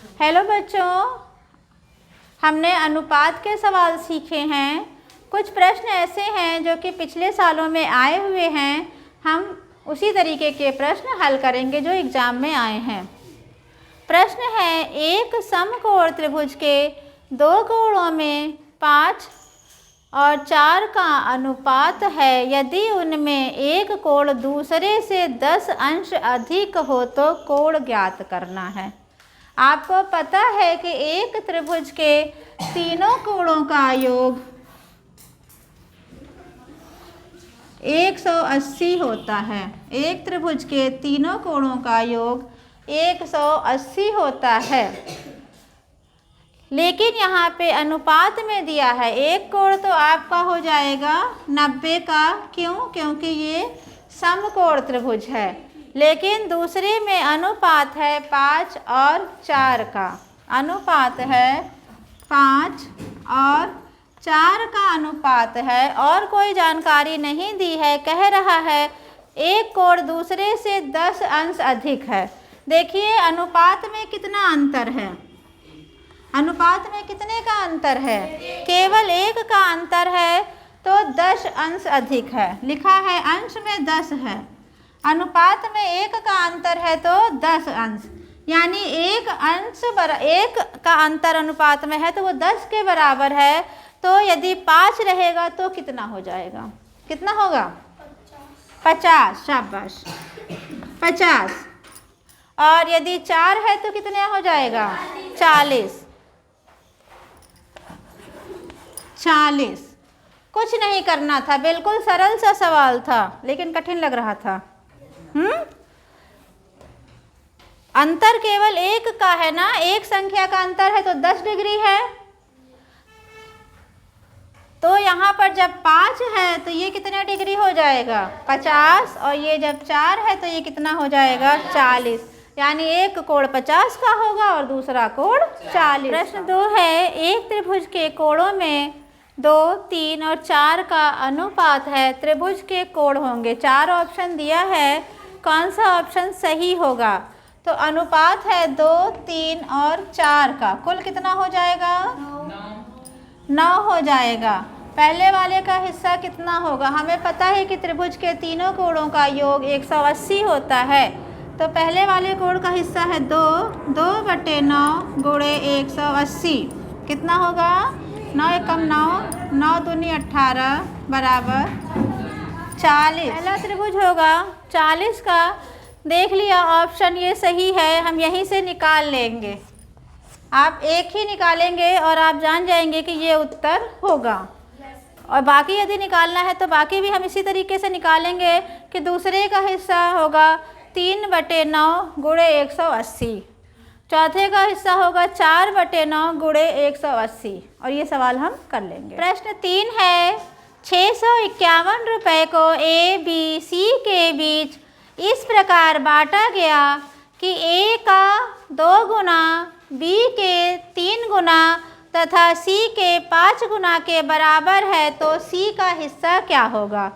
Hello बच्चों, हमने अनुपात के सवाल सीखे हैं। कुछ प्रश्न ऐसे हैं जो कि पिछले सालों में आए हुए हैं। हम उसी तरीके के प्रश्न हल करेंगे जो एग्ज़ाम में आए हैं। प्रश्न है, एक समकोण त्रिभुज के दो कोणों में 5 और 4 का अनुपात है। यदि उनमें एक कोण दूसरे से 10 अंश अधिक हो तो कोण ज्ञात करना है। आपको पता है कि एक त्रिभुज के तीनों कोणों का योग 180 होता है। एक त्रिभुज के तीनों कोणों का योग 180 होता है, लेकिन यहाँ पे अनुपात में दिया है। एक कोण तो आपका हो जाएगा 90 का, क्यों? क्योंकि ये समकोण त्रिभुज है। लेकिन दूसरे में अनुपात है 5 और 4 का। अनुपात है 5 और 4 का अनुपात है, और कोई जानकारी नहीं दी है। कह रहा है एक कोण दूसरे से 10 अंश अधिक है। देखिए अनुपात में कितना अंतर है। अनुपात में कितने का अंतर है? केवल 1 का अंतर है, तो 10 अंश अधिक है। लिखा है अंश में 10 है, अनुपात में 1 का अंतर है तो 10 अंश, यानी 1 का अंतर अनुपात में है तो वो 10 के बराबर है। तो यदि 5 रहेगा तो कितना हो जाएगा? कितना होगा? 50। शाबाश, 50। और यदि 4 है तो कितने हो जाएगा? 40। कुछ नहीं करना था, बिल्कुल सरल सा सवाल था, लेकिन कठिन लग रहा था। अंतर केवल 1 का है ना, एक संख्या का अंतर है तो 10 डिग्री है। तो यहाँ पर जब 5 है तो ये कितने डिग्री हो जाएगा? 50। और ये जब 4 है तो ये कितना हो जाएगा? 40। यानी एक कोण 50 का होगा और दूसरा कोण 40। प्रश्न 2 है, एक त्रिभुज के कोणों में 2, 3 और 4 का अनुपात है। त्रिभुज के कोण होंगे। 4 ऑप्शन दिया है, कौन सा ऑप्शन सही होगा? तो अनुपात है 2, 3 और 4 का, कुल कितना हो जाएगा? 9 हो जाएगा। पहले वाले का हिस्सा कितना होगा? हमें पता है कि त्रिभुज के तीनों कोणों का योग 180 होता है। तो पहले वाले कोण का हिस्सा है 2/9 गुणे 180। कितना होगा? 9 एकम 9, 9 दूनी 18 बराबर 40। पहला त्रिभुज होगा 40 का। देख लिया ऑप्शन ये सही है, हम यहीं से निकाल लेंगे। आप एक ही निकालेंगे और आप जान जाएंगे कि ये उत्तर होगा। और बाकी यदि निकालना है तो बाकी भी हम इसी तरीके से निकालेंगे कि दूसरे का हिस्सा होगा 3/9 गुणे 180, चौथे का हिस्सा होगा 4/9 गुणे 180, और ये सवाल हम कर लेंगे। प्रश्न 3 है, 651 रुपये को ABC के बीच इस प्रकार बांटा गया कि A का 2 गुना, B के 3 गुना तथा C के 5 गुना के बराबर है, तो C का हिस्सा क्या होगा?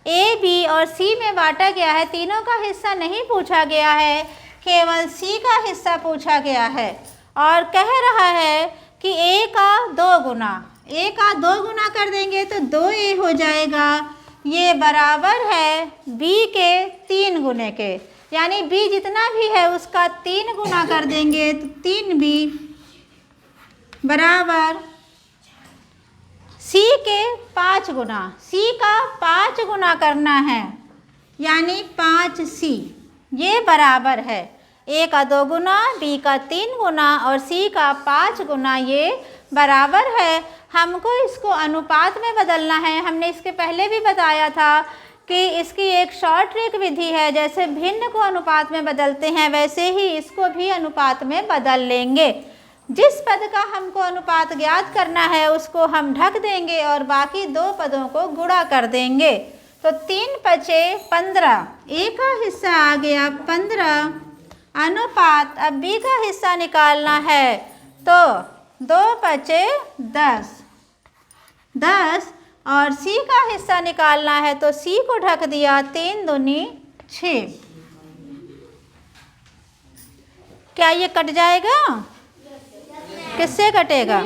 A, B और C में बांटा गया है, तीनों का हिस्सा नहीं पूछा गया है, केवल C का हिस्सा पूछा गया है। और कह रहा है कि A का 2 गुना, A का 2 गुना कर देंगे तो 2A हो जाएगा। ये बराबर है B के 3 गुने के, यानी B जितना भी है उसका 3 गुना कर देंगे तो 3B बराबर C के 5 गुना। C का 5 गुना करना है, यानी 5C। ये बराबर है A का 2 गुना, B का 3 गुना और C का 5 गुना। ये बराबर है। हमको इसको अनुपात में बदलना है। हमने इसके पहले भी बताया था कि इसकी एक शॉर्ट ट्रिक विधि है। जैसे भिन्न को अनुपात में बदलते हैं, वैसे ही इसको भी अनुपात में बदल लेंगे। जिस पद का हमको अनुपात ज्ञात करना है उसको हम ढक देंगे और बाकी 2 पदों को गुणा कर देंगे। तो 3 पचे 15, A का हिस्सा आ गया 15 अनुपात, अब B का हिस्सा निकालना है तो 2 पचे 10 और C का हिस्सा निकालना है तो C को ढक दिया, 3 दूनी 6। क्या ये कट जाएगा? किससे कटेगा?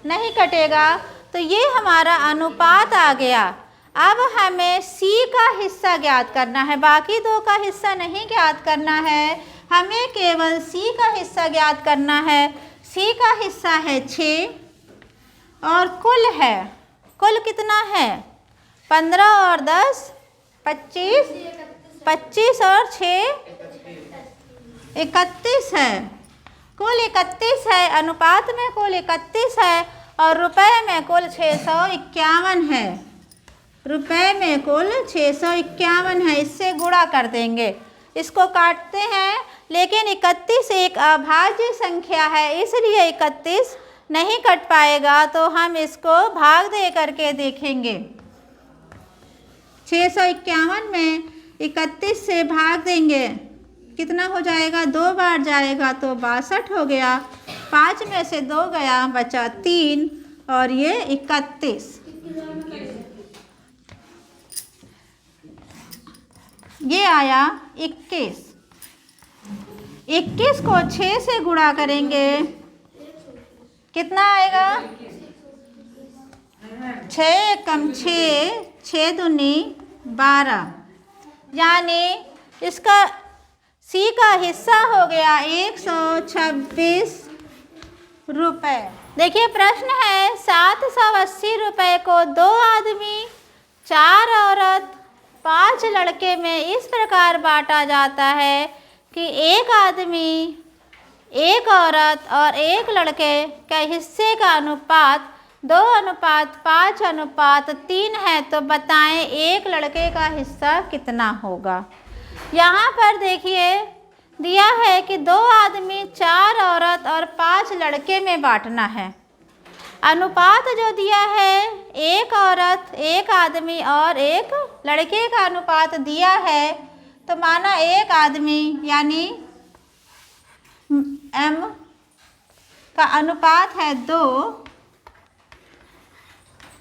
नहीं कटेगा। तो ये हमारा अनुपात आ गया। अब हमें C का हिस्सा ज्ञात करना है, बाकी दो का हिस्सा नहीं ज्ञात करना है, हमें केवल C का हिस्सा ज्ञात करना है। C का हिस्सा है 6 और कुल है, कुल कितना है? 15 और 10 25, 25 और 6 31 है, कुल 31 है। अनुपात में कुल 31 है और रुपए में कुल 651 है। रुपए में कुल 651 है। इससे गुणा कर देंगे, इसको काटते हैं, लेकिन 31 एक अभाज्य संख्या है इसलिए 31 नहीं कट पाएगा, तो हम इसको भाग दे करके देखेंगे। 651 में 31 से भाग देंगे, कितना हो जाएगा? 2 बार जाएगा तो 62 हो गया। 5 में से 2 गया, बचा 3 और ये 31। ये आया 21। 21 को 6 से गुणा करेंगे, कितना आएगा? 6 कम 6, 6 दूनी 12, यानी इसका C का हिस्सा हो गया 126 रुपये। देखिए प्रश्न है 780 रुपये को 2 आदमी, 4 औरत, 5 लड़के में इस प्रकार बांटा जाता है कि एक आदमी, एक औरत और एक लड़के के हिस्से का अनुपात 2:5:3 है। तो बताएं एक लड़के का हिस्सा कितना होगा? यहाँ पर देखिए दिया है कि 2 आदमी, 4 औरत और 5 लड़के में बांटना है। अनुपात जो दिया है, एक औरत, एक आदमी और एक लड़के का अनुपात दिया है, तो माना एक आदमी यानी M का अनुपात है 2,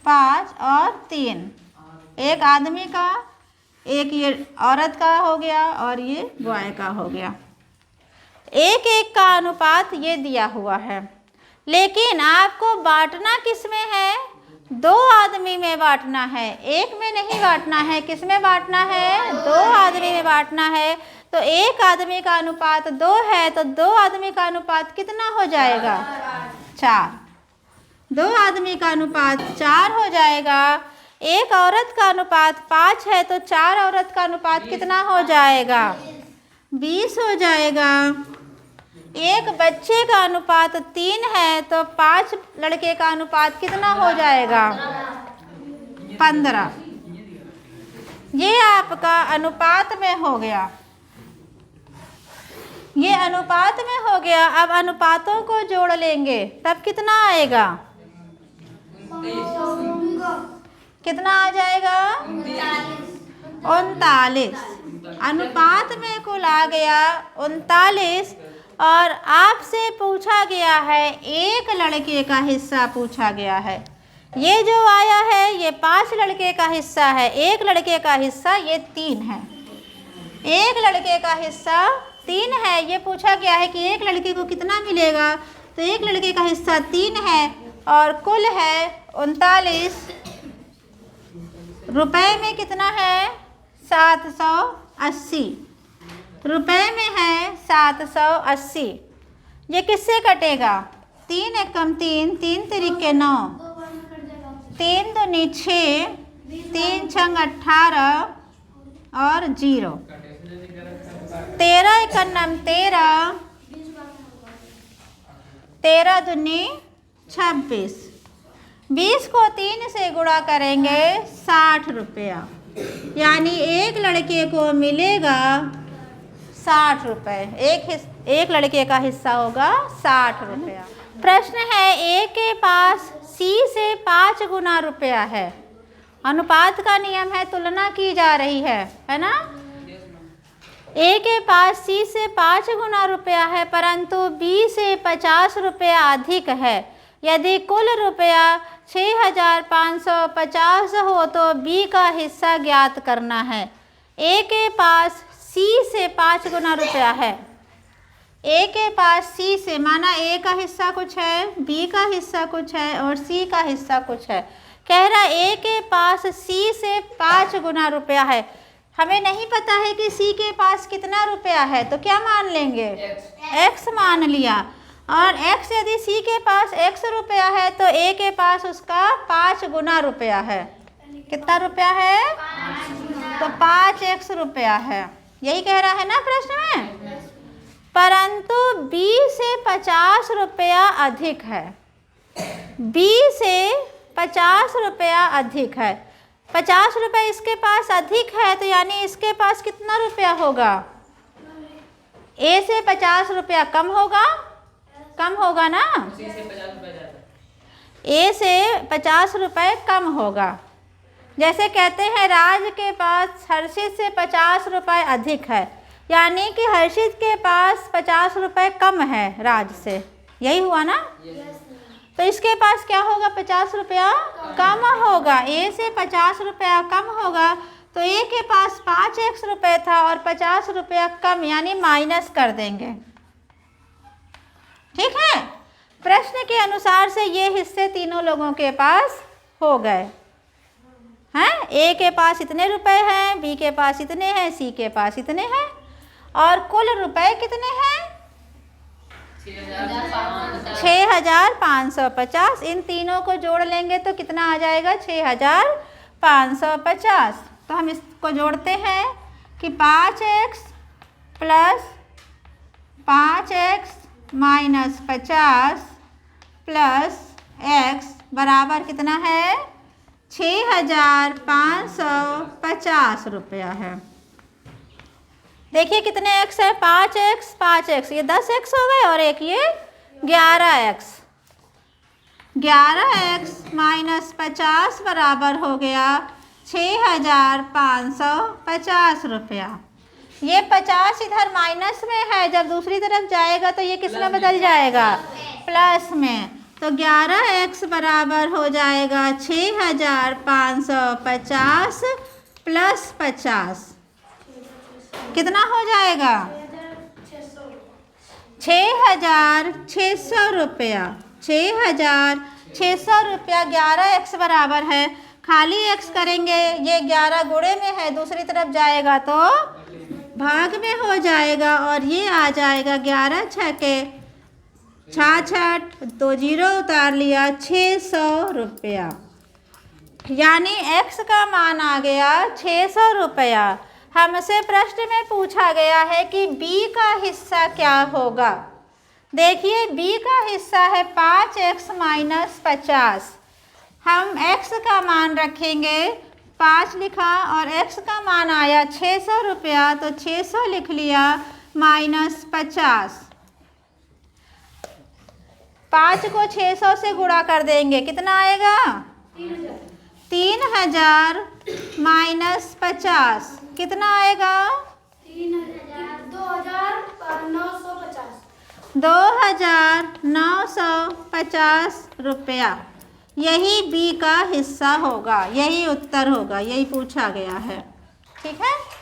5 और 3। एक आदमी का, एक ये औरत का हो गया और ये बॉय का हो गया। एक एक का अनुपात ये दिया हुआ है, लेकिन आपको बांटना किस में है? 2 आदमी में बांटना है, एक में नहीं बांटना है। किस में बांटना है? 2 आदमी में बांटना है। तो एक आदमी का अनुपात 2 है, तो 2 आदमी का अनुपात कितना हो जाएगा? 4। 2 आदमी का अनुपात 4 हो जाएगा। एक औरत का अनुपात 5 है, तो 4 औरत का अनुपात कितना हो जाएगा? 20 हो जाएगा। एक बच्चे का अनुपात 3 है, तो 5 लड़के का अनुपात कितना हो जाएगा? 15। ये आपका अनुपात में हो गया, ये अनुपात में हो गया। अब अनुपातों को जोड़ लेंगे, तब कितना आएगा? कितना आ जाएगा? 39। अनुपात में कुल आ गया 39। और आपसे पूछा गया है, एक लड़के का हिस्सा पूछा गया है। ये जो आया है ये 5 लड़के का हिस्सा है, एक लड़के का हिस्सा ये 3 है। एक लड़के का हिस्सा 3 है। ये पूछा गया है कि एक लड़के को कितना मिलेगा, तो एक लड़के का हिस्सा 3 है और कुल है 39। रुपए में कितना है? 780 रुपए में है 780। ये किससे कटेगा? 3 एकम 3, 3 तिरिके 9, 3 दूनी 6, 3 छंग 18 और 0, 13 एकम 13, 13 दूनी 26। 20 को 3 से गुणा करेंगे 60 रुपया, यानी एक लड़के को मिलेगा 60 रुपये। एक लड़के का हिस्सा होगा 60 रुपया। प्रश्न है ए के पास C से 5 गुना रुपया है। अनुपात का नियम है, तुलना की जा रही है ना? ए के पास C से 5 गुना रुपया है, परंतु B से 50 रुपया अधिक है। यदि कुल रुपया 6550 हो तो B का हिस्सा ज्ञात करना है। ए के पास C से 5 गुना रुपया है, ए के पास सी से, माना ए का हिस्सा कुछ है, बी का हिस्सा कुछ है और सी का हिस्सा कुछ है। कह रहा ए के पास सी से 5 गुना रुपया है। हमें नहीं पता है कि सी के पास कितना रुपया है, तो क्या मान लेंगे? एक्स मान लिया। और एक्स यदि सी के पास एक्स रुपया है तो ए के पास उसका 5 गुना रुपया है। कितना रुपया है? तो 5x रुपया है। यही कह रहा है ना प्रश्न में। परंतु बी से 50 रुपया अधिक है। बी से 50 रुपया अधिक है। 50 रुपये इसके पास अधिक है, तो यानी इसके पास कितना रुपया होगा? ए से 50 रुपया कम होगा, कम होगा ना? ए से 50 रुपये कम होगा। जैसे कहते हैं राज के पास हर्षित से 50 रुपये अधिक है, यानी कि हर्षित के पास 50 रुपये कम है राज से। यही हुआ ना? तो इसके पास क्या होगा? 50 रुपया कम होगा। ए से 50 रुपया कम होगा, तो ए के पास 5x रुपये था और 50 रुपया कम, यानी माइनस कर देंगे। ठीक है। प्रश्न के अनुसार से ये हिस्से तीनों लोगों के पास हो गए हैं। ए के पास इतने रुपए हैं, बी के पास इतने हैं, सी के पास इतने हैं, और कुल रुपए कितने हैं? 6550। इन तीनों को जोड़ लेंगे तो कितना आ जाएगा? 6550। तो हम इसको जोड़ते हैं कि 5x plus 5x minus 50 plus x बराबर कितना है? 6550 रुपया है। देखिए कितने x है? 5x, ये 10x हो गए और एक ये 11x। 11x माइनस 50 बराबर हो गया 6550 रुपया। ये 50 इधर माइनस में है, जब दूसरी तरफ जाएगा तो ये किस में बदल जाएगा? प्लस में। तो 11x बराबर हो जाएगा 6550 प्लस 50। कितना हो जाएगा? 6600 रुपया। 6600 रुपया 11x बराबर है। खाली x करेंगे, ये 11 गुणे में है, दूसरी तरफ जाएगा तो भाग में हो जाएगा और ये आ जाएगा 11 छके 66, तो 0 उतार लिया 600 रुपया। यानी x का मान आ गया 600 रुपया। हमसे प्रश्न में पूछा गया है कि b का हिस्सा क्या होगा। देखिए b का हिस्सा है 5x माइनस 50। हम x का मान रखेंगे, 5 लिखा और x का मान आया 600 रुपया, तो 600 लिख लिया माइनस 50। 5 को 600 से गुणा कर देंगे, कितना आएगा? 3000 माइनस 50 कितना आएगा? 2950 रुपया। यही बी का हिस्सा होगा, यही उत्तर होगा, यही पूछा गया है। ठीक है।